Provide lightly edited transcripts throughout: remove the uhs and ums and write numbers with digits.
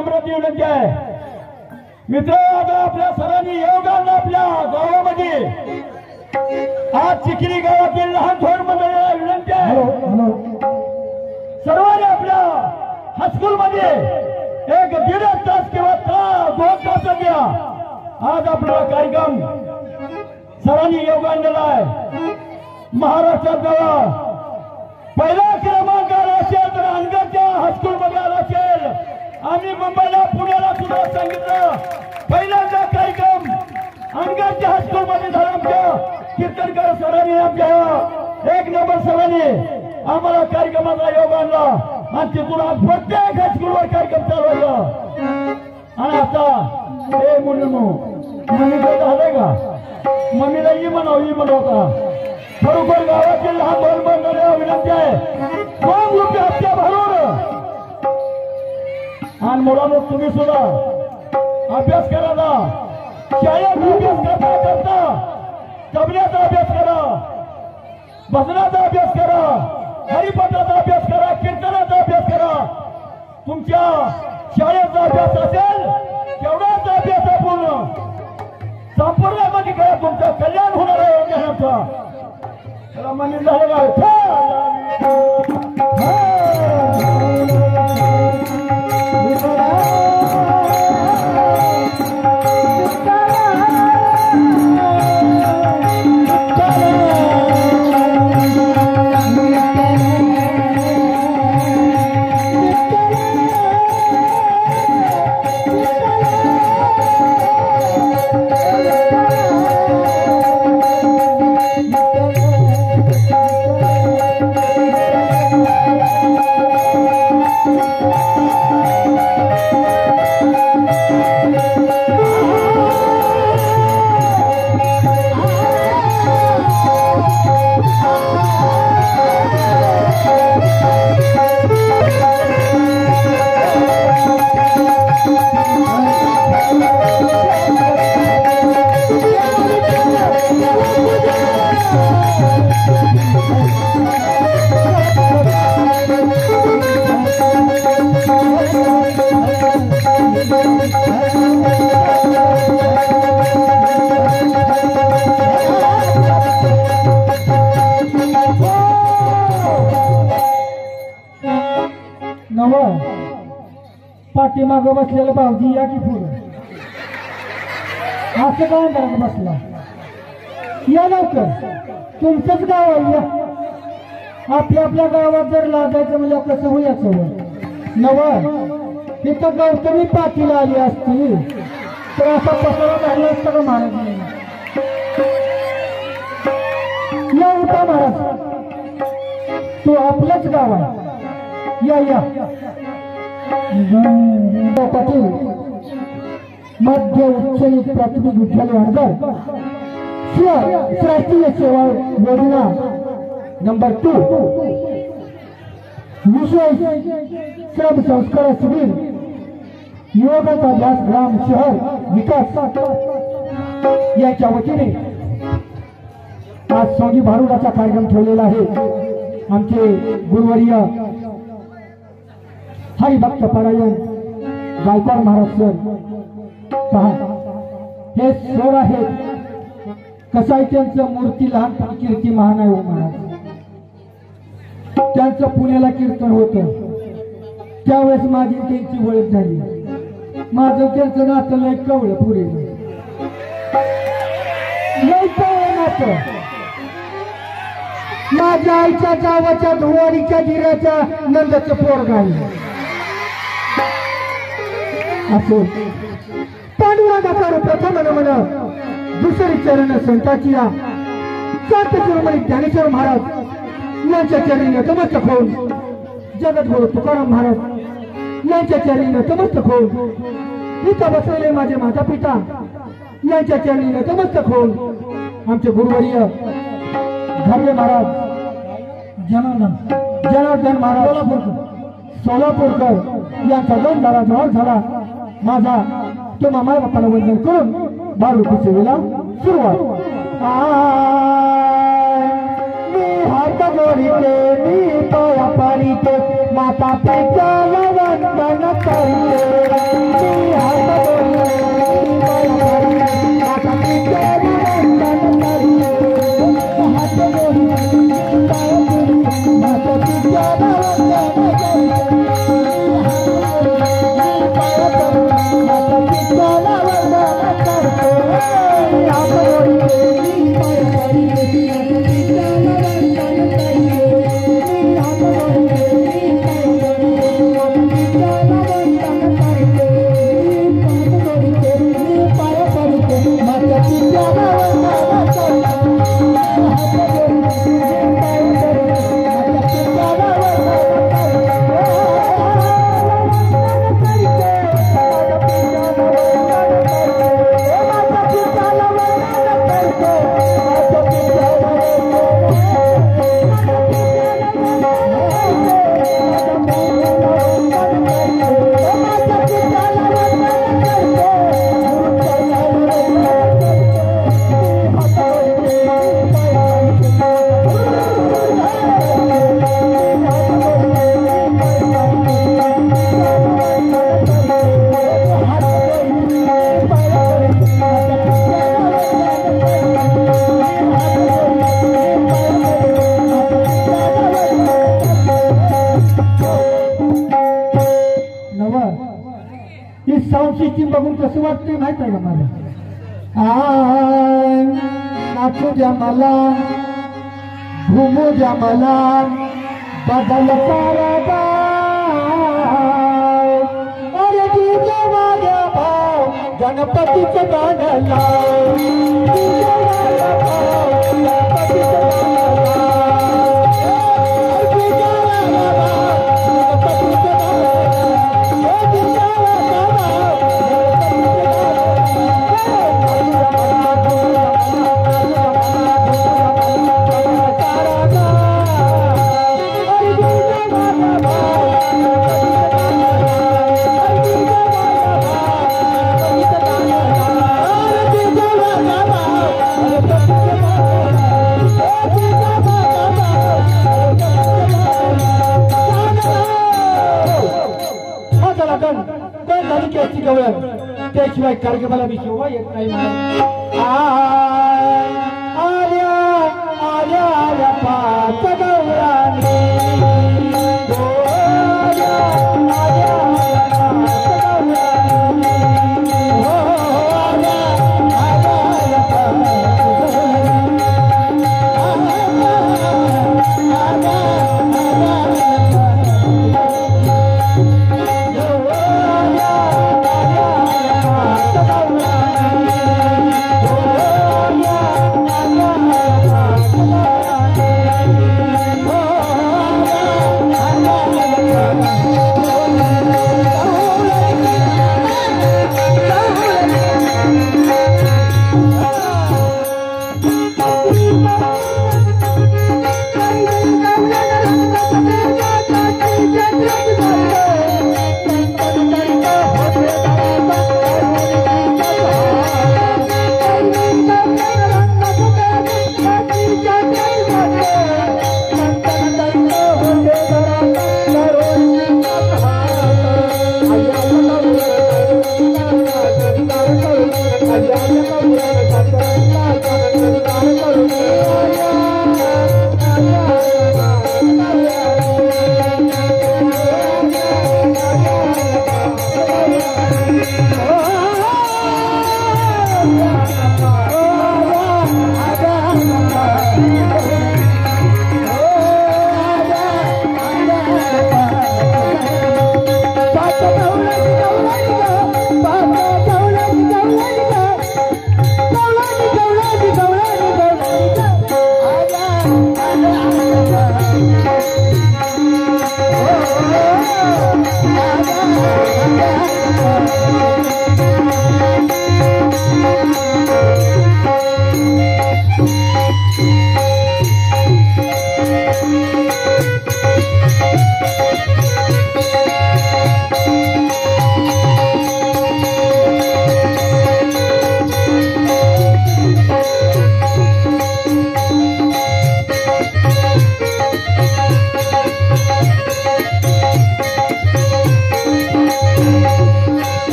नम्रता विनंती आहे मित्र आता आपल्या सरांनी योगाला आपल्या गावामध्ये आज चिखली गावातील लहान थोर मंडळीला विनंती आहे सर्वांनी आपल्या हायस्कूल मध्ये एक 1.5 तास किंवा 2 तास द्या। आज आपला कार्यक्रम सरांनी योगदान दिला आहे। महाराष्ट्रात पहिला क्रमांक आला असेल तर अनगरच्या हायस्कूल मध्ये आला असेल। आम्ही मुंबईला पुण्याला सुद्धा सांगितलं पहिल्यांदा कार्यक्रम अनगरच्या हायस्कूल मध्ये झाला। आमच्या कीर्तनकार सरांनी आमच्या 1 नंबर सरांनी आम्हाला कार्यक्रमाचा योग आणला आणि तिथून आज प्रत्येक हायस्कूलवर कार्यक्रम चालवायचा। आणि आता हे मुलीनो मम्मीचं झालंय का मम्मीला ही म्हणावं का खरोखर गावातील लहान दोन मंडळीला विनंती आहे 2 रुपये हप्त्या भरून आणि मुलांनो तुम्ही सुद्धा अभ्यास करा शाळेत अभ्यास करता तबल्याचा अभ्यास करा भजनाचा अभ्यास करा हरिपाठाचा अभ्यास करा कीर्तनाचा अभ्यास करा। तुमच्या शाळेचा अभ्यास असेल तेवढाच अभ्यास पूर्ण संपूर्णमध्ये करा तुमचं कल्याण होणार आहे ज्ञानाचा। त्याला म्हणजे झालं पाठीमाग बसलेला भाऊजी या की पुढे असं काय अंधारात बसला या लवकर तुमचंच गाव आहे या आपल्या गावात जर लागायचं म्हणजे कसं होयाचं नव इथं गौतमी पाटील आली असती तर असा पसरा झाला असता का महाराज या उठा महाराज तो आपलंच गाव आहे या पाटील मध्य उच्च प्राथमिक विद्यालय अंदर राष्ट्रीय सेवा योजना नंबर 2 विशेष श्रम संस्कार शिबिर युवकांचा अभ्यास ग्राम शहर विकास याच्या वतीने आज सोंगी भारुडाचा कार्यक्रम ठेवलेला आहे। आमचे गुरुवर्य हरिभक्त परायण गायकवाड महाराज सर पहा हे सर आहेत कसं आहे त्यांचं मूर्ती लहानपणी कीर्ती महान आहे हो महाराज त्यांचं पुण्याला कीर्तन होतं त्यावेळेस माझी त्यांची ओळख झाली माझं त्यांचं नातं लय कवळं पुढे लय कवळं नातं माझ्या आईच्या गावाच्या धुवारीच्या जिऱ्याच्या नंदाचं पोरग आहे असो पांडुरंगाचा प्रथम नमन दुसरी चरण संताची संत शिरोमणी ज्ञानेश्वर महाराज यांच्या चरणी नतमस्तक होऊन जगद्गुरु तुकाराम महाराज यांच्या चरणी नतमस्तक होऊन इथं बसलेले माझे माता पिता यांच्या चरणी नतमस्तक होऊन आमचे गुरुवर्य घारले महाराज जनार्दन महाराज सोलापूरकर यांचा दोन जवळ झाला माझा तो मामा बापाला वंदन करून बारूटी सेवेला सुरुवात मी हात जोडीते मी पाया पाडीते माता पित्याला वंदन करते सिस्टीम बघून कसं वाटतंय माहित आहे का मला? नाचू द्या मला, घुमू द्या मला, बदल सारा गाव. अरे डीजे वाल्या भाव, गणपतीचं गाणं लाव. डीजे वाल्या भाव, गणपतीचं गाणं त्याशिवाय कार्यक्रमाला मी शोभा येत नाही. आल्या आल्या आल्या पाच गौराणी,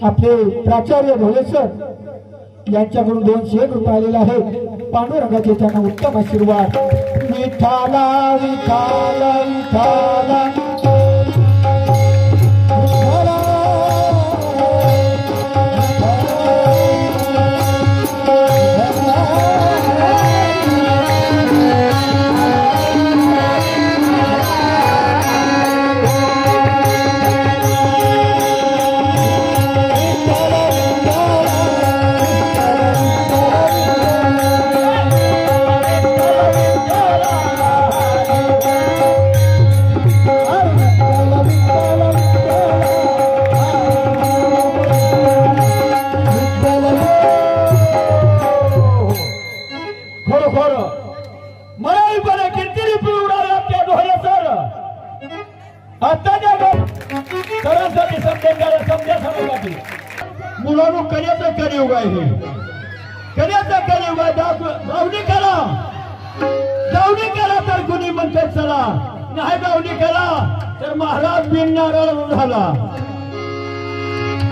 आपले प्राचार्य भोले सर यांच्याकडून 200 रुपये आलेले आहेत पांडुरंगाचे त्यांना उत्तम आशीर्वाद विठाला विठाला विठाला मुलांनो कन्याचा कलियुग आहे कन्याचा कलियुग आहे गावणी करा तर कुणी म्हणते चला नाही गावणी करा तर महाराज बिन नारळ झाला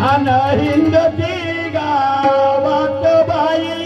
आणि हिंदती गावात बाई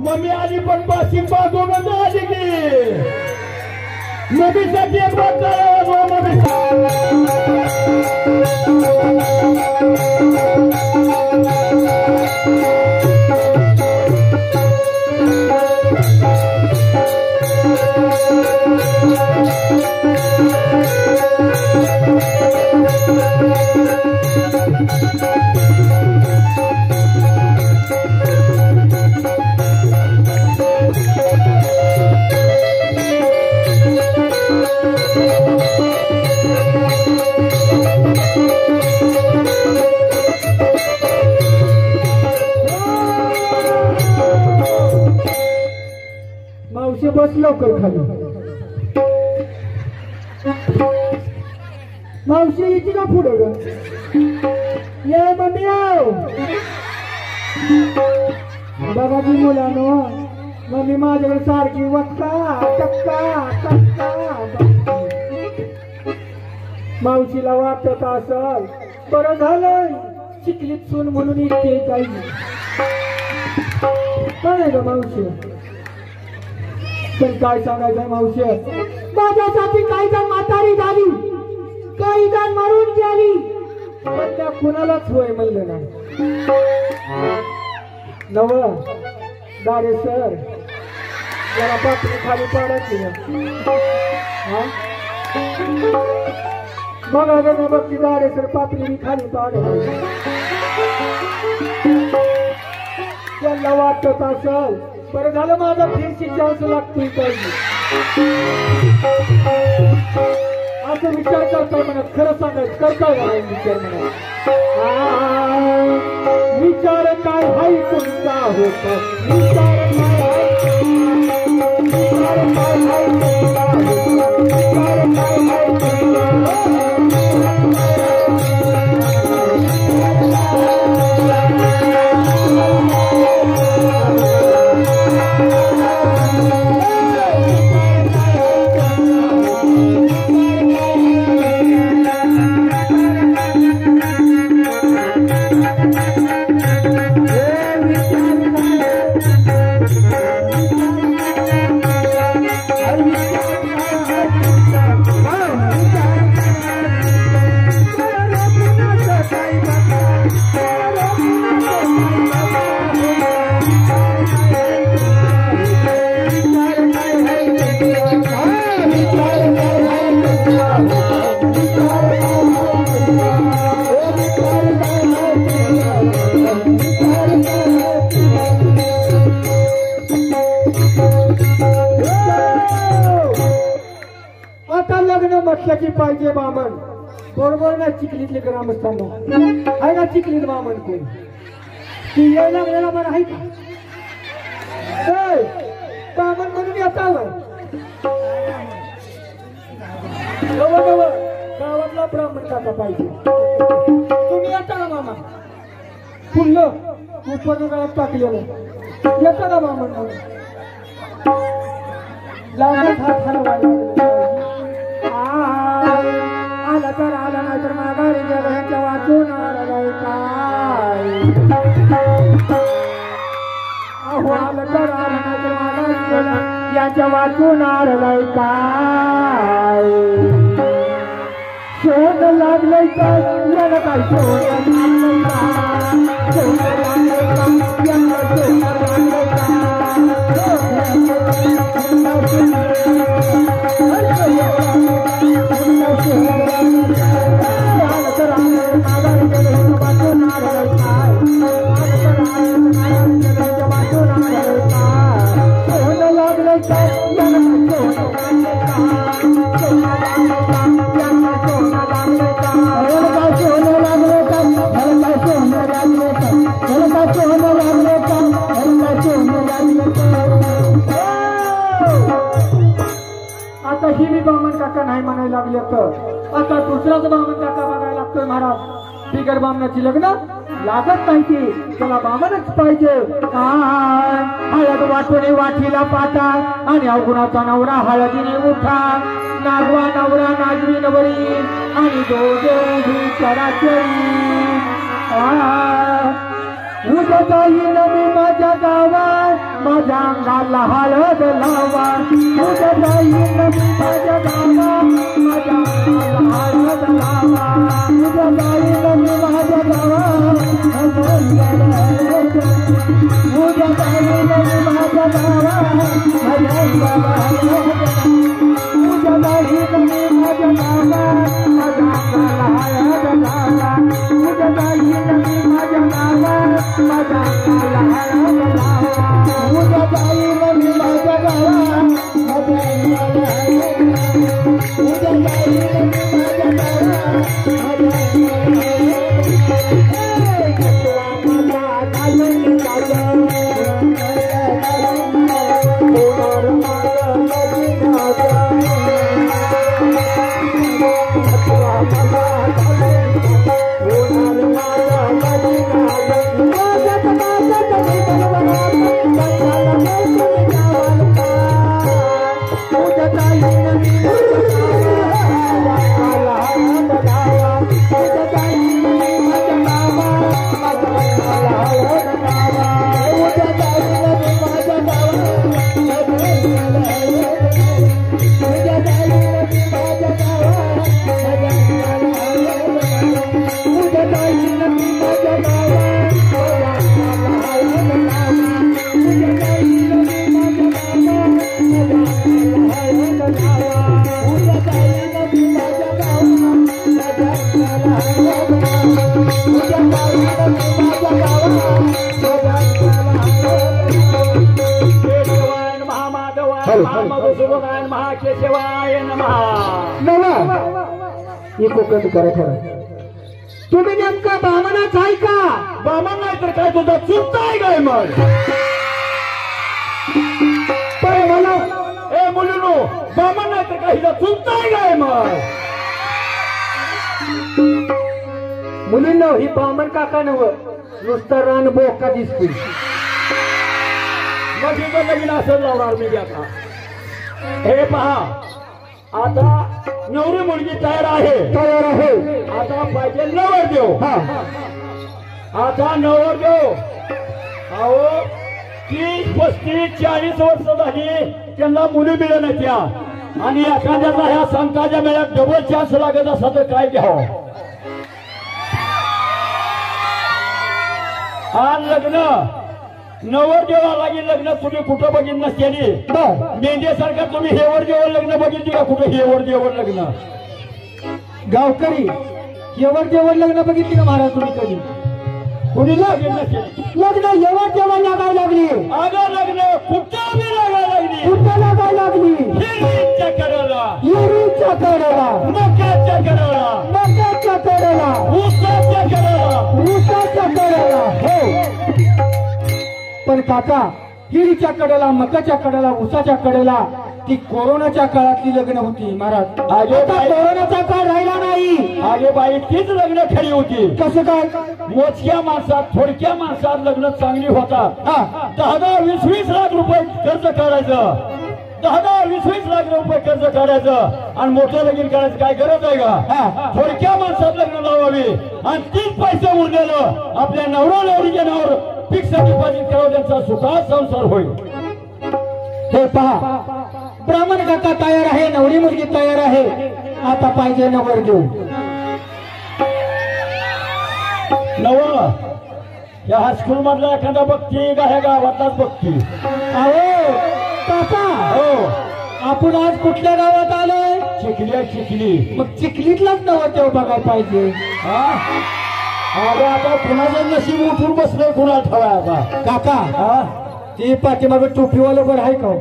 मम्मी आली पण बाशिंबा दोघं आली की मम्मीसाठी एक बात करा मम्मी बस लवकर खाली. मावशी येते का पुढे ग? ये मम्मी आव. बघा की मुलांनो, मम्मी माझ्याकडे सारखी वक्का टक्का टक्का. मावशीला वाटत असल बरं झालं चिखलीत सून म्हणून इतके काही काय ग मावशी. पण काय सांगायचं मावशी, माझ्यासाठी काही जण म्हातारी झाली, काही जण मरून गेली, पण त्या कुणालाच होय म्हणलं नाही. नव दारे सर जरा पात्री खाली पाडायची मग अगर न बघ ती दारे सर पात्री खाली पाड. त्यांना वाटत असल बरं झालं माझा फिरशी चान्स लागतोय पाहिजे असं विचार करताय म्हणत. खरं सांगायचं करताय का विचार म्हणत. विचार काय हाय तुमचा होता, विचार काय हाय, विचार काय हाय तुमचा होता, विचार काय हाय तुमचा. आता लग्न म्हटलं की पाहिजे बामण, बरोबर ना. चिखलीतले ग्रामस्थांना आहे ना चिखलीत बामण कोण ती लग्नाला पण आहे का बामण म्हणून येता गावातला ब्राह्मण काका पाहिजे. तुम्ही येता ना मामा फुललं उपकरण गावात टाकलेलं येता ना बामण म्हणून लागत हात हलवायला. आला तर आला नाही तर माघारी गेला ह्याच्या वाचून आला काय. अहो आलं तर आला नाही तर माघारी गेला याच्या वाचून आलाय काय. शोध लागलंय काय याला काय शोध लागलंय का, शोध लागलंय का याला शोध लागलंय का. आता ही मी बामण काका नाही म्हणायला लागले तर आता दुसराच बामण काका बघायला लागतोय महाराज. बिगर बामणाची लग्न लागत नाही की त्याला बामणच पाहिजे. हळद वाटून वाटीला पाटा आणि अवगुणाचा नवरा हळदीने उठा. नागवा नवरा नागवी नवरी आणि दोघे चराचरी. उद्या येईल मी माझ्या गावात माझ्या अंगाला हळद लावा. उद्या येईल मी माझ्या गावात माझ्या अंगाला हळद लावा. उद्या येईल मी माझ्या गावात उद्या येईल मी माझ्या गावात माझ्या अंगाला हळद. उद्या येईल मी माझ्या गावात माझ्या अंगाला हळद लावा. उद्या येईल मी माझ्या गावात माझ्या अंगाला हळद लावा. उद्या येईल मी माझ्या गावात माझ्या अंगाला हळद लावा. उद्या येईल मी माझ्या गावात माझ्या अंगाला हळद लावा. महामाधवाय महाकेशवाय नमः. कोकण करा खरं. तुम्ही नेमका बामणाच आहे का? बामण नाही तर काय तुझा चुकताय काय मग? पण मला ए मुलीनो बामण नाही तर काही चुकताय काय मग? मुलींना ही बामण काका नव नुसता रान बोका दिसते. मग इथं नवीन असं लावणार मी आता. हे पहा आता नवरी मुलगी तयार आहे. आता पाहिजे नवरदेव. आता नवरदेव अहो 30, 35, 40 वर्ष झाली त्यांना मुली मिळत त्या आणि एखाद्याचा ह्या संताच्या मेळ्यात डबल चान्स लागत असा तर काय घ्यावं. हा लग्न नवरदेवाला लग्न तुम्ही कुठं बघितलं नसतेली. मेंढ्यासारखं तुम्ही हेवर देवर लग्न बघितली का? कुठं हेवर देवर लग्न? गावकरी हेवर जेवण लग्न बघितली का महाराज तुम्ही कधी? कुणी लागेल नसेल लग्न हेवर जेवण लागायला लागली. अगं लग्न कुठं बी लागायला लागली. कुठं लागायला लागली? हिरीच्या कडेला, हिरीच्या कडेला, मक्याच्या कडेला, मक्याच्या कडेला, ऊसाच्या कडेला, ऊसाच्या कडेला. हो पण काका हिरीच्या कडेला, मकाच्या कडेला, ऊसाच्या कडेला ती कोरोनाच्या काळातली लग्न होती महाराज. आता कोरोनाचा काळ राहिला नाही. अगे बाई तीच लग्न खरी होती. कसं काय? मोजक्या माणसात थोडक्या माणसात लग्न चांगली होतात. 10-10, 20-20 लाख रुपये खर्च करायचं. 10-10, 20-20 लाख रुपये खर्च करायचं आणि मोठं लगीन करायचं काय गरज आहे का? थोडक्या माणसात लग्न लावावी आणि 30 पैसे उरलेलं आपल्या नवरा नवरीच्या नावावर फिक्स डिपॉझिट करावं. त्यांचा सुखात संसार होईल. हे पहा ब्राह्मण काका तयार आहे, नवरी मुलगी तयार आहे. आता पाहिजे नवरदेव. नव या हायस्कूल मधला एखादा बघती का ह्या गावातलाच बघती? अहो काका हो आपण आज कुठल्या गावात आलोय? चिखली. मग चिखलीतलाच नवरदेव बघायला पाहिजे. अगं आता कुणाचं नशीब उठून बसलंय कुणा ठेवाय आता. काका ते पाठीमागे टोपीवालं बरं आहे का?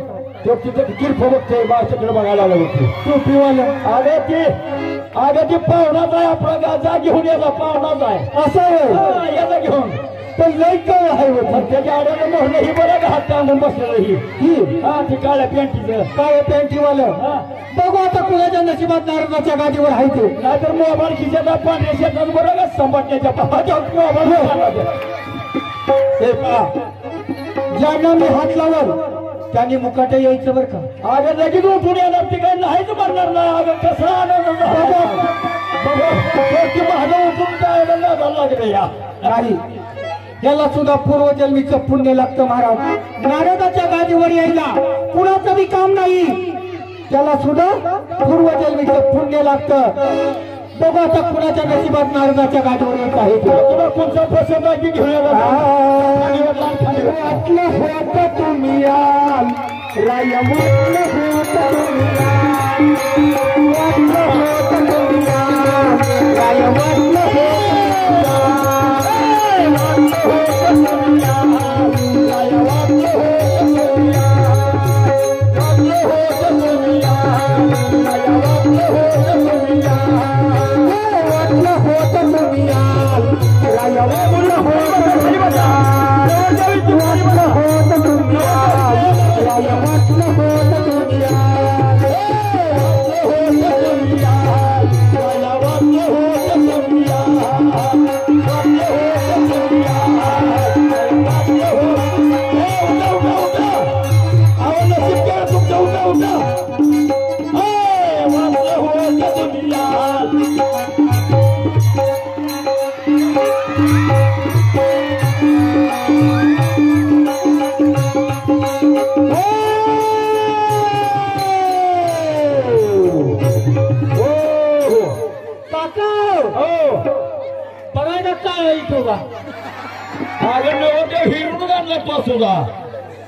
तो तिथे किरफो बघतोय बाच्याकडे बघायला आलं होते टोपीवालं. अगं ते पाहुणाच आहे. आपला जा घेऊन याचा पाहुणाच आहे. असं आहे याचा घेऊन. पण लई काय आहे मग त्याच्या आड्याला मोहन ही बरं का हात टांगून बसलेलं ही. ती काळ्या पॅन्टीचं काय पॅन्टीवालं. बघू आता कुणाच्या नशिबात नारदाच्या गादीवर आहे ते. नाहीतर मोबाईल खिशात पांढऱ्या शेतात बरं का संभाटण्याच्या ज्यांना मी हात लावल त्यांनी मुकाटे यायचं बरं का. अगं लगेच उठून येणार ती काही नाहीच म्हणणार नाही. अगं कसं आनंद माझं उठून जायला लागलं या नाही. याला सुद्धा पूर्वजन्मीचं पुण्य लागतं महाराज. नारदाच्या गादीवर यायला कुणाचं बी काम नाही. त्याला सुद्धा पूर्वजन्मीचं पुण्य लागतं. बघू आता कुणाच्या नशिबात नारदाच्या गादीवर येत आहे. तुला कोणता पसंत आहे की घेऊन वाटलं होतं तुम्ही याल राय वाटलं होतं तुम्ही याल. वाटलं होतं तुम्ही याल राय वाटलं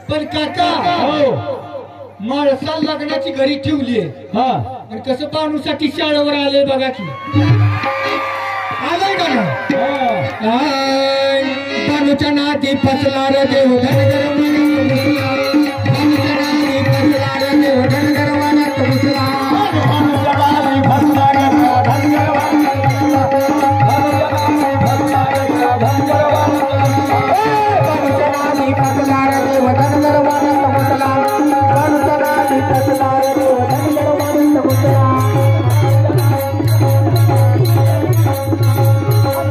पण काका माणसा लग्नाची घरी ठेवली. आणि कसं पाहणूसाठी शाळेवर आले बघा की. आलंय का ना? भाऊच्या नाती फसला रे देव धनगर मनात भाऊच्या नाती फसला रे देव धनगर मनात घुसला भाऊच्या नाती फसला रे देव धनगर मनात घुसला भाऊच्या नाती फसला रे देव धनगर मनात घुसला भाऊच्या नाती फसला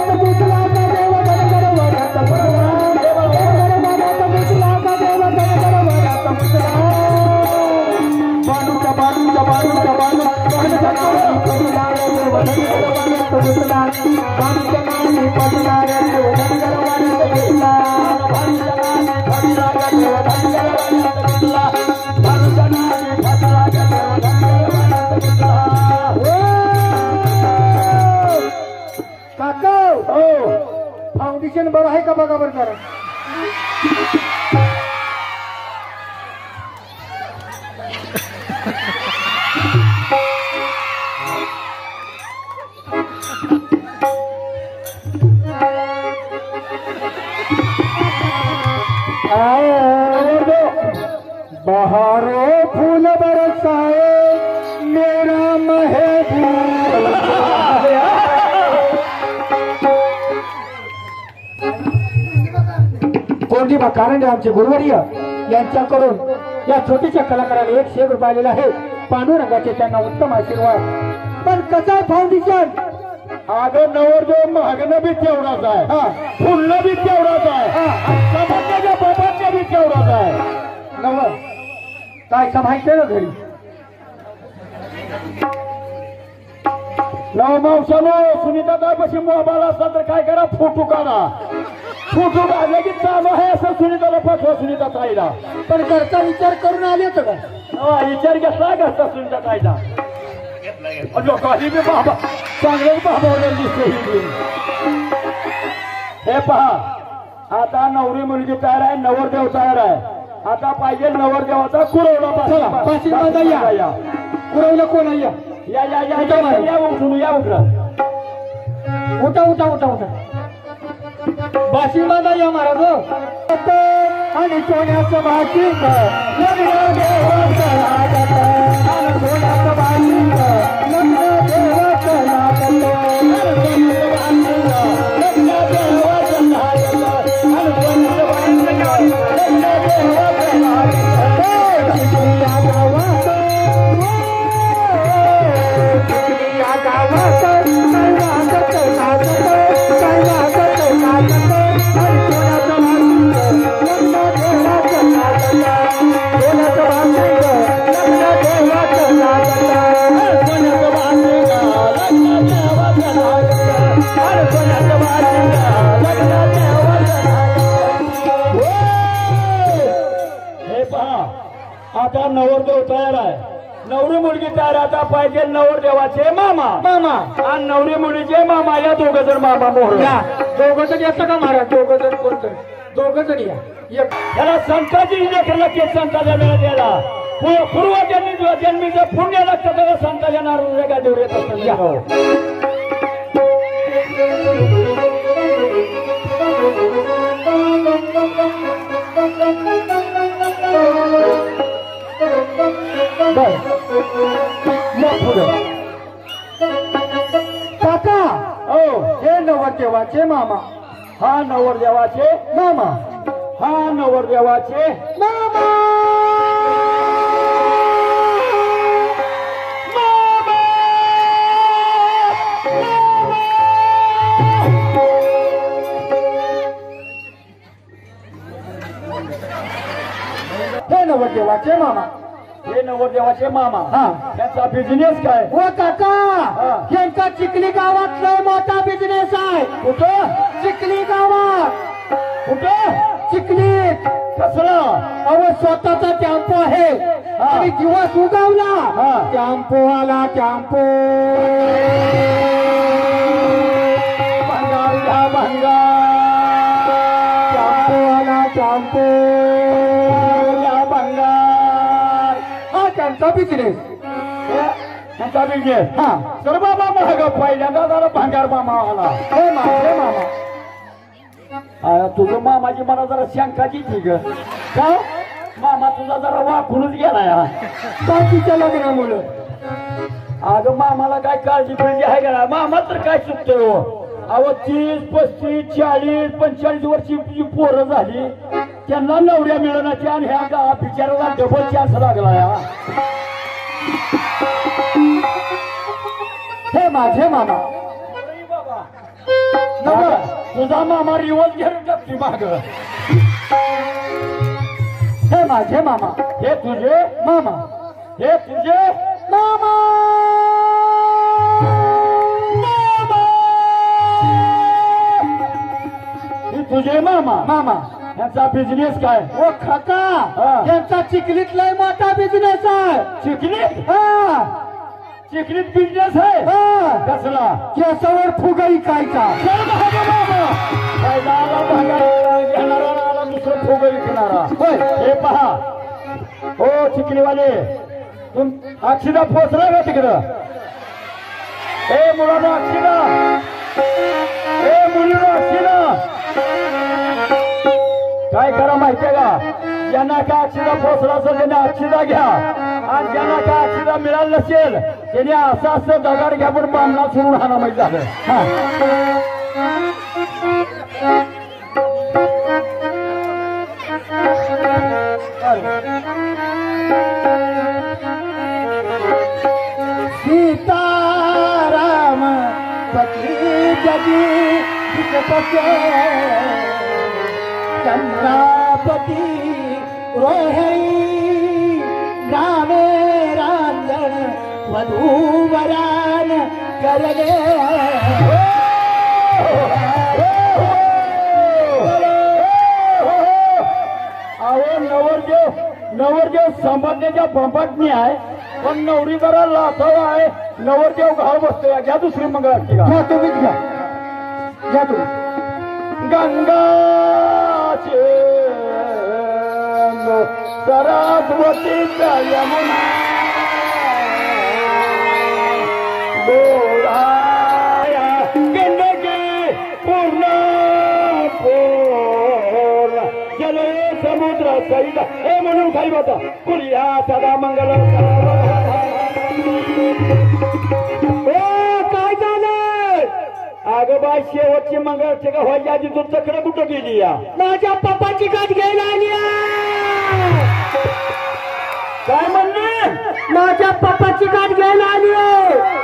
रे देव धनगर मनात घुसला फाउंडेशन बरं आहे का बघा बरं जरा बहारो फूल बरसाए मेरा महबूब कोंडीबा कारंडे आमचे गुरुवर्य यांच्याकडून या छोट्याशा कलाकाराला 100 रुपये आलेला आहे पांडुरंगाचे त्यांना उत्तम आशीर्वाद पण कसं फाउंडेशन अगं नवरदेव महागणं बी तेवढाच आहे फुलणं बी तेवढाच आहे समाजाच्या बाबांच्या बी तेवढाच आहे नवर काय समायचं ना घरी नव मावसानो सुनीताताईपाशी मोबाईल असला तर काय करा फोटो काढा फोटो काढले की चालू आहे असं सुनीताला पाठवा सुनीताताईला पण घरचा विचार करून आले होतं का विचार घेतला घरचा सुनीताताईला काही बी बाबा चांगलेच बाबावलेलं दिसते हे पहा आता नवरी मुलगी तयार आहे नवरदेव तयार आहे आता पाहिजे नवरदेवाचा कुरवला या कुरवलं कोण या या या या या उठून या उठा उठा उठा उठा बाशी बांधा या महाराज आणि सोन्याचं बाशिंग सोन्याचं बाशिंग आता नवरदेव तयार आहे नवरी मुलगी तयार आता पाहिजे नवरदेवाचे मामा मामा आणि नवरी मुलीचे मामा या दोघं जण मामा मोहर या दोघं जण येतं का महाराज दोघं जण कोणतं दोघं जण या याला संताची लेकरला ते संताच्या वेळा द्यायला पूर्वजन्मीचं पुण्य लागतं त्याला संताच्या नारू वेगळ्या देऊ येत असतं काका हे नवरदेवाचे मामा हा नवरदेवाचे मामा हा नवरदेवाचे मामा हे नवरदेवाचे मामा हे नवरदेवाचे मामा हा त्यांचा बिझनेस काय हो काका यांचा चिखली गावात लय मोठा बिझनेस आहे कुठं चिखली गावात कुठं चिखली कसला अहो स्वतःचा टेम्पो आहे आणि दिवस उगवला टेम्पो आला टेम्पो भंगार भंगार टेम्पो आला टेम्पो त्यांचा बिझनेस हा सर बाबा महाग पहिल्यांदा जरा भांगार मामा आला. हे मामा तुझं मामाची मला जरा शंकाची ठीक का मामा तुझा जरा वाकूनच गेला या बाकीच्या लग्नामुळं. अगं मामाला काय काळजी पिळजी आहे का मामा तर काय चुकतोय हो. अहो 30, 35, 40, 45 वर्षी पोरं झाली त्यांना नवऱ्या मिळण्याची आणि ह्या बिचाराला डबल चान्स लागला या. हे माझे मामा. तुझा मामा रिवर्स घेऊन टाकते माग. हे माझे मामा. हे तुझे मामा. हे तुझे मामा. हे तुझे मामा. मामा यांचा बिझनेस काय ओ काका यांचा चिखलीत लय मोठा बिझनेस आहे. चिखलीत हा चिखलीत बिझनेस आहे. हा कसला केसावर फुगा इकायचा. घेणारा दुसरं फुग विकणारा. होय. हे पहा हो चिखलीवाले तुम अक्षिदा पोचला का तिकडं. ए मुलांना अक्षिदा. ए मुलीला अक्षिदा. काय करा माहितीये का ज्यांना काय अक्षिदा पोचला असेल त्यांनी अक्षिदा घ्या आणि ज्यांना काय अक्षिदा मिळालं नसेल त्याने असं दगड घ्या पण बांधला सोडून हाना माहीत झालं. सीताराम पती जगी चंद्रापती रोहई रामे रांजण वधूवरान करगे. अहो नवरदेव संबंधीच्या बंबाटणी आहे पण नवरी जरा लाथाळ आहे. नवरदेव घाव बसतोय. घ्या दुसरी मंगळाची का घ्या तुम्हीच घ्या. घ्या तुम्ही. गंगाचे सरस्वती यमुना गोराया गंगे पूर्ण पूर्ण जल समुद्र सैल हे म्हणून खाली बसा. कुलिया सदा मंगल. काय झालं अगं बाय शेवटची मंगळाची का व्हायची आधी तू चक्र कुठं गेली या. माझ्या पप्पाची गाठ घ्यायला आली. काय म्हणले. माझ्या पप्पाची गाठ घ्यायला आली.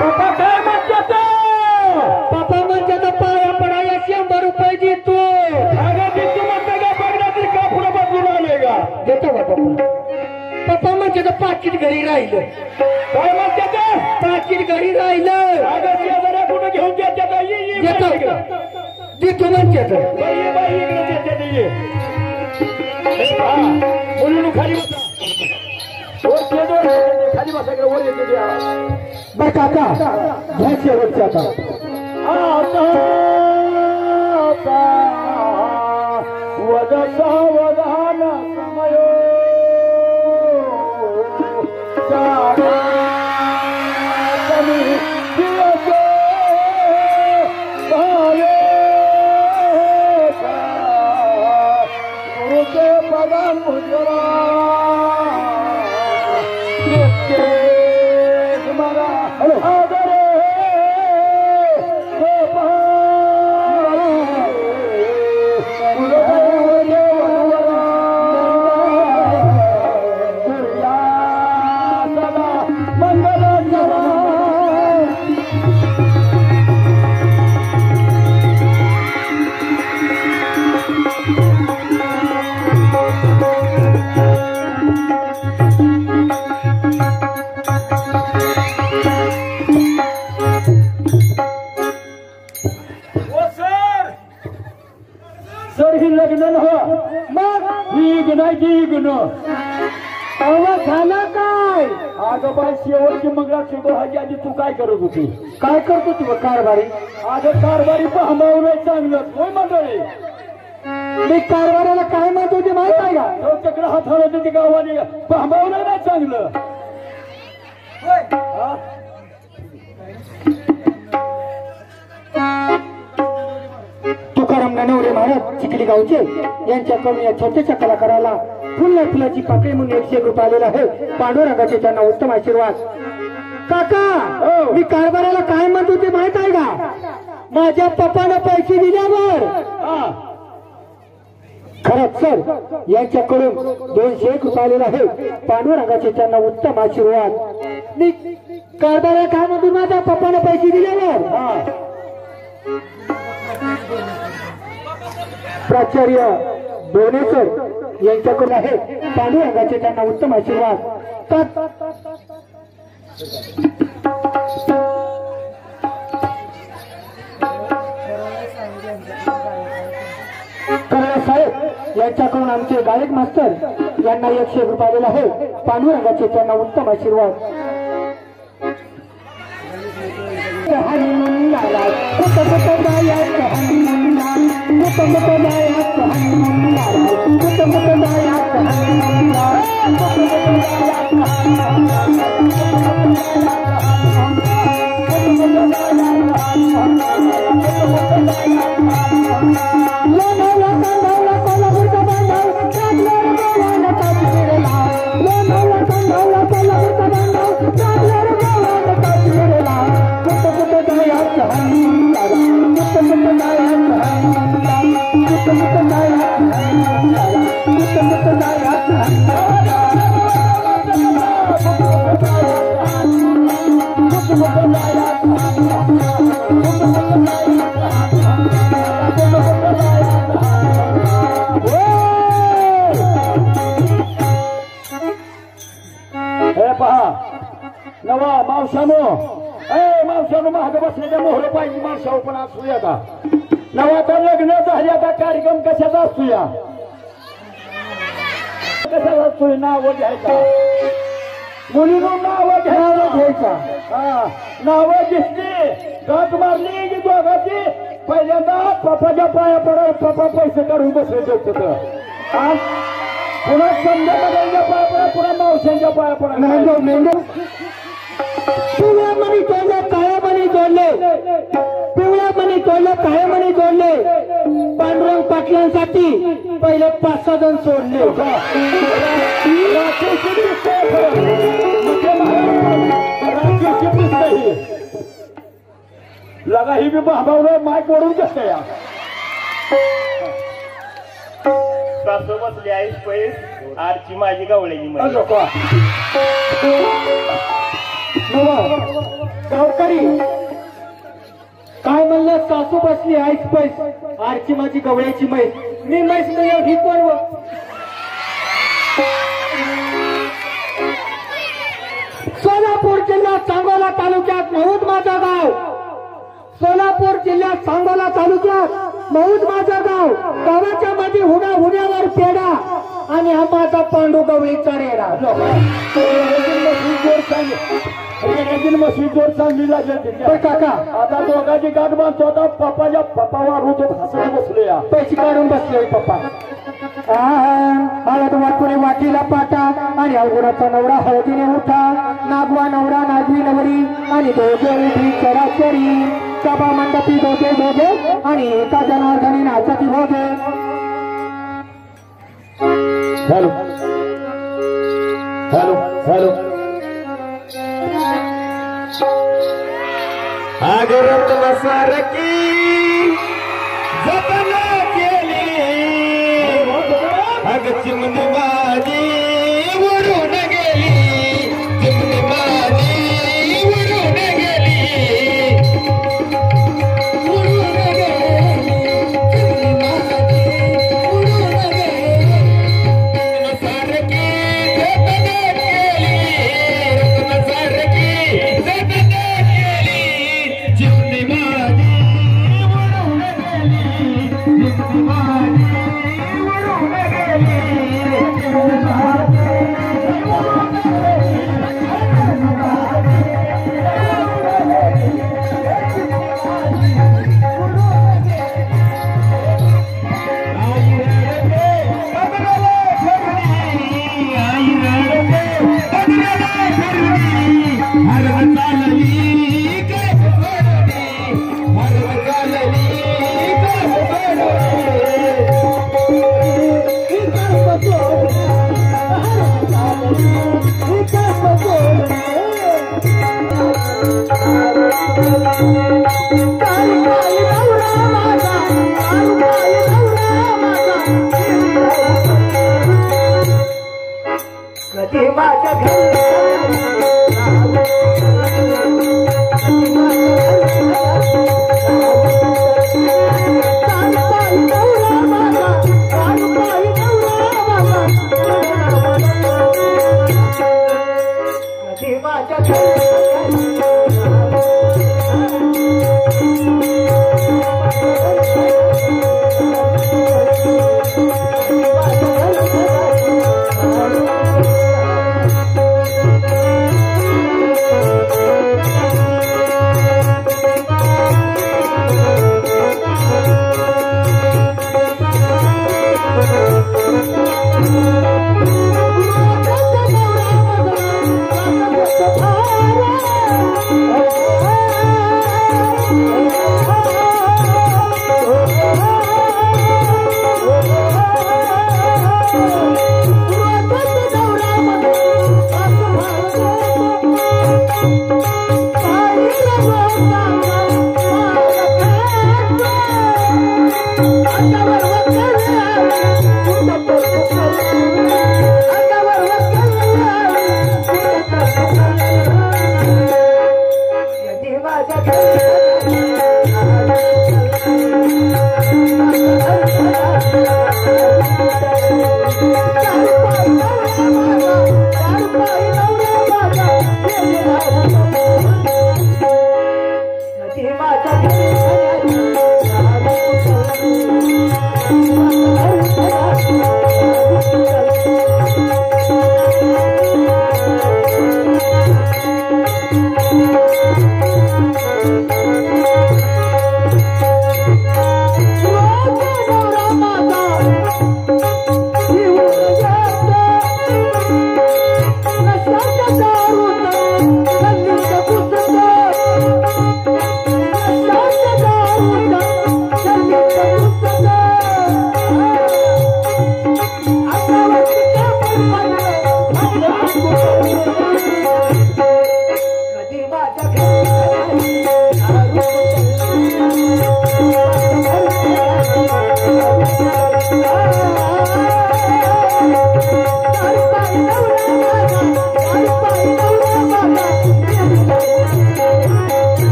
पप्पा काय म्हणतात. पप्पा म्हणजे पाया पडायला 100 रुपये देतो. अगं देतो म्हणता का बघणार तरी का पुढे बदलून आले का. देतो का पप्पा. पप्पा म्हणजे पाकिट घरी राहिलं. काय म्हणतात पाकिट घरी राहिलं. अगं शेजाऱ्या कुठं घेऊन द्यायच्या का देतो म्हणते बाई इकडे द्यायच्या ये. मुलीनं खाली बसा. खाली बसा इकडे वर येते द्या. बर काका घ्या शेवटच्या आता वद सावधान समय पदान मुजरा काय अगं बाय शेवटची मंगळाची व्हायची आधी तू काय करत होती. काय करतो तू कारभारी. अगं कारभारी पाहमावून चांगलं होय मंडळी. मी कारभाराला काय म्हणत होते माहित आहे का. चक्र हाताळत होती गावाने पाहमावून नाही चांगलं. नवरे महाराज चिखली गावचे यांच्याकडून या छोट्याशा कलाकाराला फुलाची पाकळी म्हणून 101 रुपये आलेला आहे. पांडुरंगाचे त्यांना उत्तम आशीर्वाद. काका मी कारभाराला काय म्हणतो ते माहित आहे का? माझ्या पप्पानं पैसे दिल्यावर खरंच सर यांच्याकडून 201 रुपये आलेला आहे. पांडुरंगाचे त्यांना उत्तम आशीर्वाद. मी कारभाराला काय म्हणतो माझ्या पप्पानं पैसे दिल्यावर प्राचार्य भुवनेश्वर यांच्याकडून आहे. पांडुरंगाचे त्यांना उत्तम आशीर्वाद. साहेब यांच्याकडून आमचे गायक मास्टर यांना 101 रुपये आलेला आहे. पांडुरंगाचे त्यांना उत्तम आशीर्वाद. मावशानो महाग बसलेल्या मोहर पाहिजे माणसावर पण असूया का नवाचा लग्न झाले आता कार्यक्रम कशाचा असतोया कशाचा असतोय नाव घ्यायचा मुलीनं नाव घ्यायचा नाव घेतली गाठ मारली की दोघांची पहिल्यांदा पप्पाच्या पाया पडा पप्पा पैसे काढून बसले पुन्हा संध्याकाळच्या पाया पडा पुन्हा मावशांच्या पाया पडा पिवळ्या मणी जोडले काळ्या मणी जोडले पिवळ्या मणी जोडले काळ्या मणी जोडले पांडुरंग पाटलांसाठी पहिले 5-6 जण सोडले लगा ही बी भाबावर माईक वरून घेते या सासू बसली आईस पैस आरची माझी गवळ्याची गावकरी काय म्हणलं सासू बसली आईस पैस आरची माझी गवळ्याची मैस मी मैस नाही ही कोण सोलापूर जिल्ह्यात सांगोला तालुक्यात महूद माझा गाव सोलापूर जिल्ह्यात सांगोला तालुक्यात महूद माझा गाव गावाच्या मध्ये हुड्यावर पेढा आणि हा माझा पांडू गवळीचा रेडा मशीन जोर चांगली लागली काका आता दोघांची गाठ बांधतो होता पप्पाच्या पप्पावर हसत बसले पैसे काढून बसले पप्पा हळद वाटकुने वाटीला पाटा आणि अवघडाचा नवरा हळदीने उठा नागवा नवरा नागवी नवरी आणि दोघे उठी चराचरी सभा मंडपी दोघे आणि एका जनार्दनी नाचती भोगे हॅलो हॅलो हॅलो आगरत सारखी जतन केली अग चिमणी माझी उडून गेली चिमणी माझी उडून गेली सारखी जतन केली रत्न सारखी जतन चिमणी माझी उडून गेली चिमणी माझी उडून गेली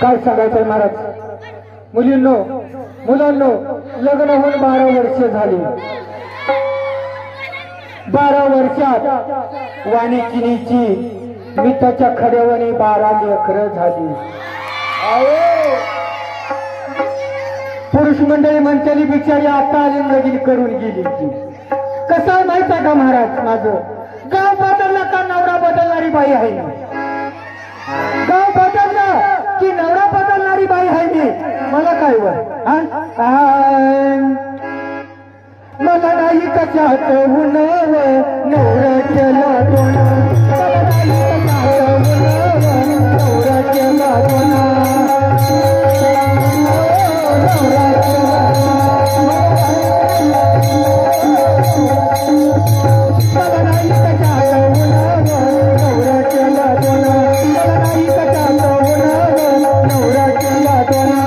काय सांगायचंय महाराज, मुलींनो मुलांनो लग्न होऊन 12 वर्ष झाली. 12 वर्षात वाणिकिनीची मिठाच्या खड्यावानी 12 लेकरं झाली. पुरुष मंडळी म्हणतेली बिचारी आता आली लगीन करून गेली. कसं आहे माहिती का महाराज, माझं गाव बदलला का नवरा बदलणारी बाई आहे. गाव बदललं की नवरा बदलणारी बाई आहे मी. मला काय वर मला नाही कशात उन्हाव नवरा केला दोना. मला नाही कशात उन्हाव नवरा केला दोना. मला नाही कशात उन्हाव नवरा केला दोना. मला नाही कशात उन्हाव नवरा केला दोना.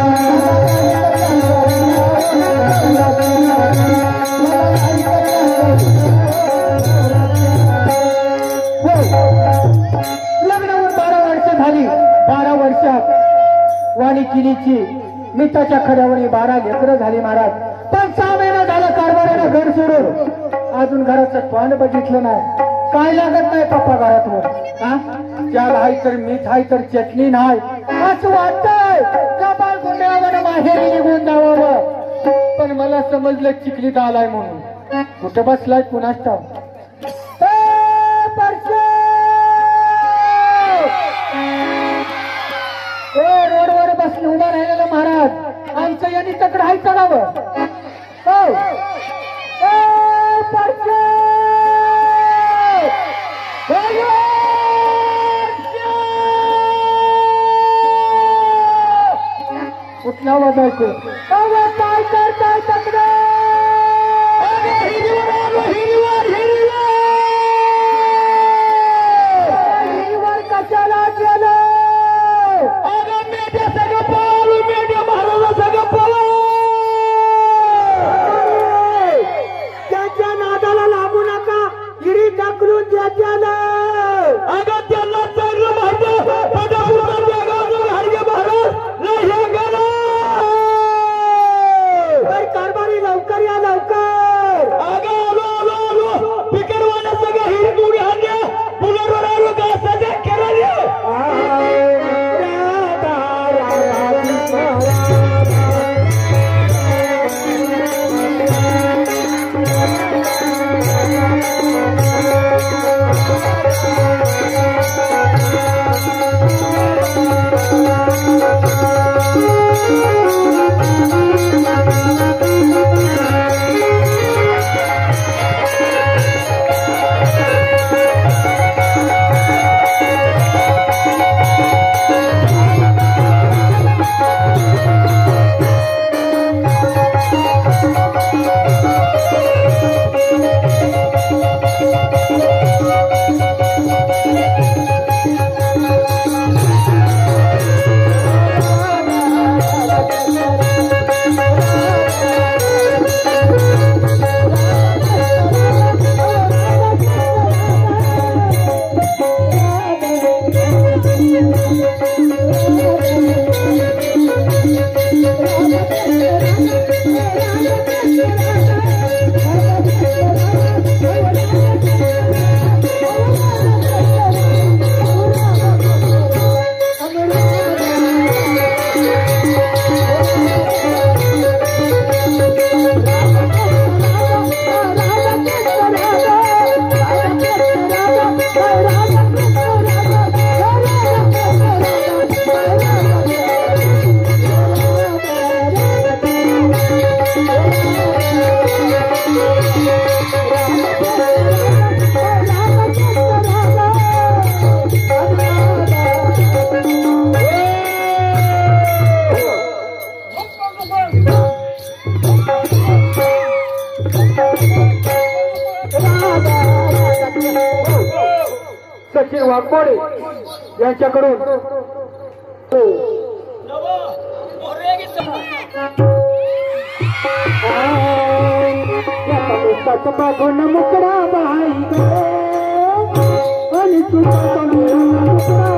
मला नाही कशात राणी किनीची मिठाच्या खड्यावर 12 लेकरं झाली महाराज. पण 6 महिना झाला कारभारानं घर सोडून अजून घराचं तोंड बघितलं नाही. काय लागत नाही पप्पा घरातून. हा त्याला हाय तर मीठ हाय तर चटणी नाही असं वाटतंय. कपाळ गुंडाळावर माहेरी निघून जावं. पण मला समजलं चिखलीत आलाय म्हणून. कुठं बसलाय कुणास ठाऊक. रोडवर बसून उभा राहिलेला महाराज आमचं यांनी तकड हाय चढावं. हो कुठला वाजायचं काय करताय तकड हिरीवर कशाला गेलं. त्याच्या नादाला लागू नका. हिरी ढकलून त्याच्याला अगं त्यांना चांगलं कारभारी लवकर या लवकर. पिकरवाला सगळं हिरी गुडी हान्या पुनर्वर आलो का सजा केला. सचिन वाघमोडे यांच्याकडून बघून मुकडा बाई आणि तुझा मुकडा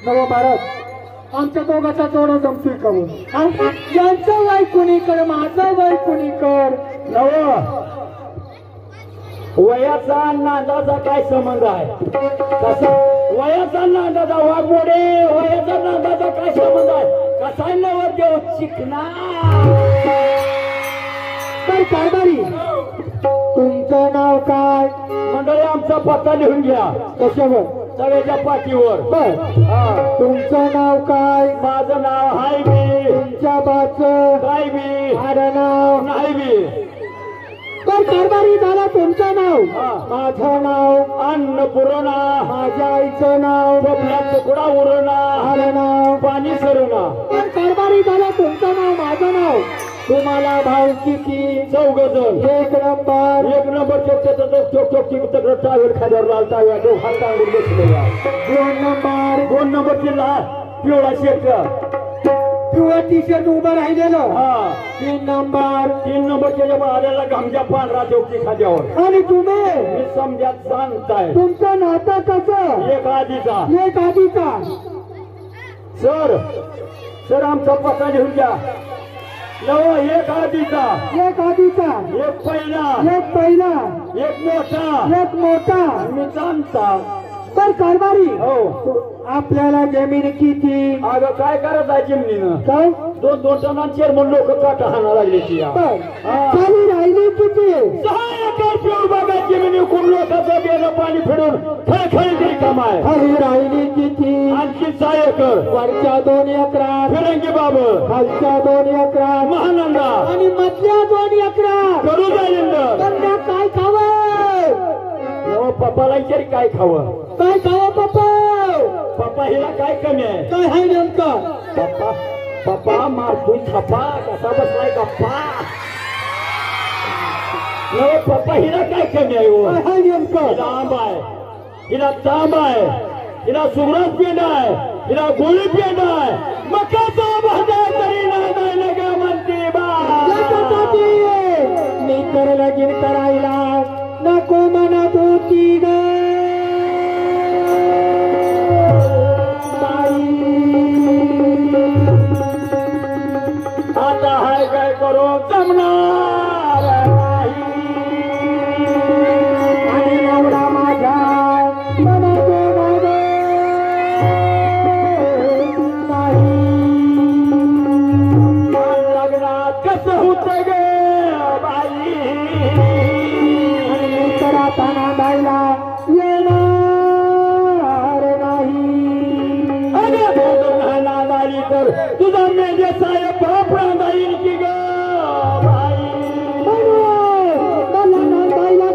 नव महाराज आमच्या दोघाचा जोडा जमतोय का यांचं वय कुणीकडे माझं वय कुणीकड. नव वयाचा नांदाचा काय संबंध आहे. कसा वयाचा नांदाचा वाघमोडे वयाचा नांदाचा काय संबंध आहे. कसा नवर देव चिकना तर कारभारी तुमचं नाव काय. मंडळी आमचा पत्ता लिहून घ्या. कशावर. सगळ्याच्या पाठीवर. बर तुमचं नाव काय. माझं नाव हाय बी. तुमच्या बाचं काय बी. माझं नाव नाही बी. तर कारभारी झाला तुमचं नाव. माझं नाव अन्नपूर्णा. माझ्या आईचं नाव बबल्या तुकडा उरणा. माझं नाव पाणी सरणा. तर कारभारी झाला तुमचं नाव माझं नाव. तुम्हाला भाव किती. 14 जण. एक नंबर. एक नंबरचे डोक्यात तिकडं टावेल खाद्यावर लाल टाव्या हात आणून बसलेल्या 2 नंबरची पिवळा शर्ट पिवळा टी शर्ट उभं राहिलेलं हा 3 नंबरच्या आलेला गामजा पांढरा चौकी खाद्यावर आणि तुम्ही मी समजात सांगताय तुमचं नातं कसं एक आधीचा सर आमचा पत्ता घेऊन घ्या एक आधीचा एक पहिला एक मोठा मी सांगता तर कारभारी हो आपल्याला जमीन किती अगं काय करत आहे जमिनीनं काय 2 टनांचे चेअरमन लोक काटा हाणा लागले ती खाली राहिली किती 6 एकर पिऊळ बागात जमिनी कोण लोकांचं बेनं पाणी फिरून खळखळी तरी कमाय खाली राहिली किती आणखी 6 एकर वरच्या 2 एकरात फिरंगी बाबा खालच्या 2 एकरात महानंदा आणि मधल्या 2 एकरात करू जाईल त्यांना काय खावं पप्पाला तरी काय खावं पप्पा हिला काय कमी आहे काय आहे नेमकं पप्पा मारतोय थापा कसा बसलाय गप्पा पप्पा हिला काय कमी आहे काय आहे नेमकं हिला आंबा आहे हिला तांब आहे हिला सुगरात पेंड आहे हिला गोळी पेंड आहे मकाचा भाजा तरी नाही लगा म्हणते बा मी तर लगीन करायला नको म्हणत होती ग आता हाय काय करू जमणार आणि नवरा माझा म्हणतो नाही लग्नात कसं होत ग बाई ताना बायला येणार नाही नादाली तर तुझा मेंढ्या साहेब बाप रांधाईल की ग बाई मला नांदायला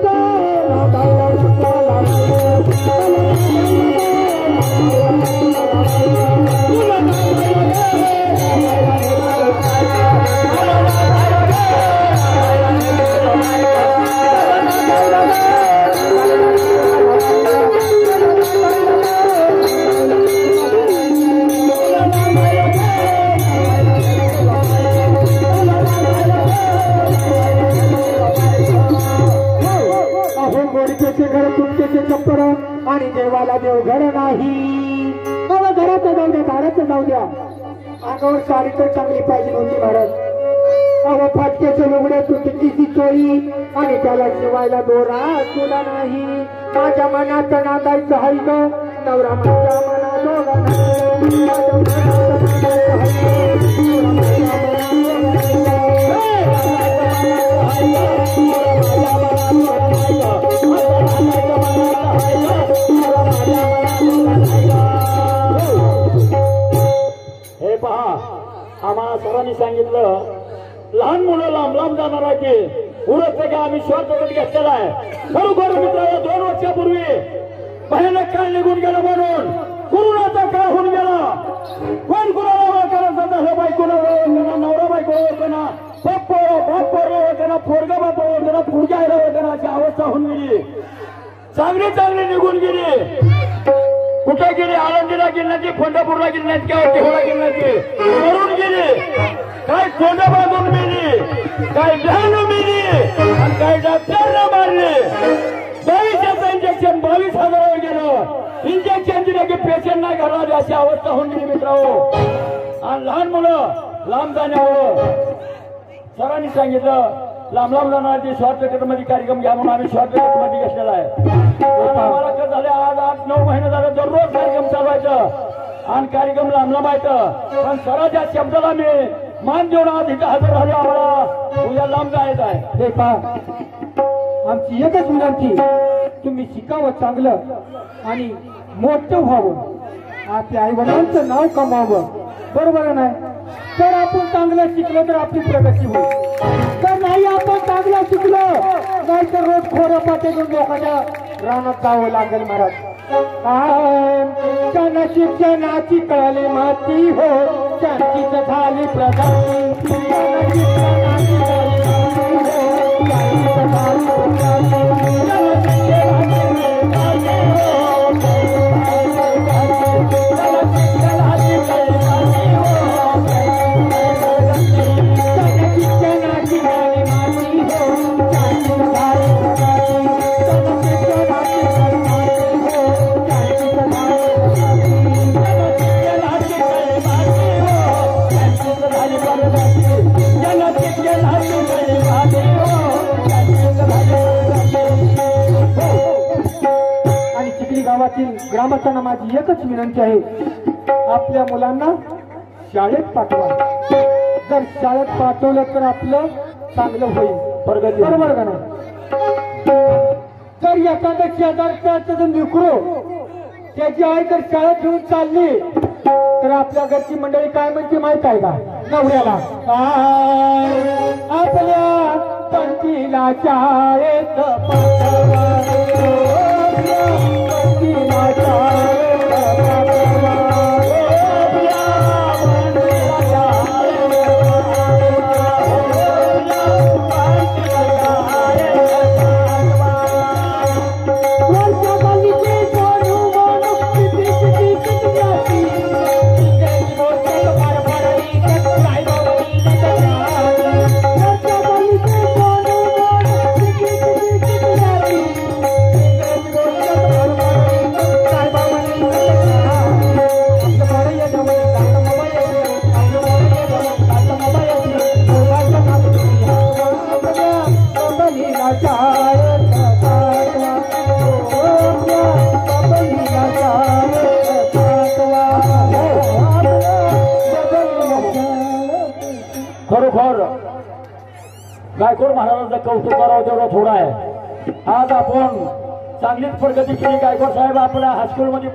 घर तुमचे चप्पर आणि देवाला देव घर नाही मला घराचं जाऊ द्या दाराचं जाऊ द्या अंगावर साडी तर चांगली पाहिजे होती महाराज अहो फाटक्याच्या लुगड्या तुटकीची चोळी आणि त्याला शिवायला दोरा तुला नाही माझ्या मनात नांदायचं हरी ग नवरा माझ्या मनात दोघा हे पहा आम्हाला सरांनी सांगितलं लहान मुलं लांब जाणार आहे की उरत की आम्ही श्वासगट घेतलेला आहे खरोखर मित्रांनो 2 वर्षापूर्वी भयानक काळ निघून गेला म्हणून कोरोनाचा काळ होऊन गेला कोण कुणाला करायचा झालं बायकोला नवरा बायको ओळखना बाप ओळखना पोरगा बाप ओळखना पुढच्या आईला ओळखना अशी अवस्था होऊन गेली चांगली निघून गेली कुठे गेली आळंदीला गेली पंढरपूरला गेली नाही किंवा टेहूला गेली नाही मरून गेली काय तोंड बांधून मेली काय डहाणू मेली आणि काय डॉक्टरला मारले 22,000 इंजेक्शन 22,000 गेलं इंजेक्शन दिले की पेशंट नाही घालणार अशी अवस्था होऊन गेली मित्रांनो आणि लहान मुलं लांब जाण्यावर सरांनी सांगितलं लांब जाणारे शॉर्टकट मध्ये कार्यक्रम घ्या म्हणून आम्ही शॉर्टकट मध्ये घेतलेला आहे आम्हाला कसं झाले आज 8-9 महिने झाले दररोज कार्यक्रम चालवायचं आणि कार्यक्रम लांब व्हायचं पण सराच्या शब्दाला मी मान देऊन आज इथं हजर झाले आम्हाला उद्या लांब जायचं आहे हे पहा आमची एकच विनंती तुम्ही शिकावं चांगलं आणि मोठं व्हावं आपल्या आई वडिलांचं नाव कमावं बरोबर नाही तर आपण चांगलं शिकलो तर आपली प्रगती होईल तर नाही आपण चांगलं शिकलो नाही तर रोज खोरं पाठवून लोकांच्या रानात जावं लागेल महाराज शिक्षणाची कळली माती हो शांतीच झाली प्रगती गावातील ग्रामस्थांना माझी एकच विनंती आहे, आपल्या मुलांना शाळेत पाठवा. जर शाळेत पाठवलं तर आपलं चांगलं होईल, प्रगती बरोबर का नाही? जर एखाद्या शेजारच्या लेकरू त्याची आई जर शाळेत घेऊन चालली तर आपल्या घरची मंडळी काय म्हणते माहित आहे का? नवऱ्याला आपल्या पंचीला शाळेत पाठवा, पंचीला शाळेत पाठवा. खरोखर गायकवाड महाराजांचं कौतुक करावं तेवढं थोडं आहे. आज आपण चांगलीच प्रगती केली. गायकवाड साहेब आपल्या हायस्कूलमध्ये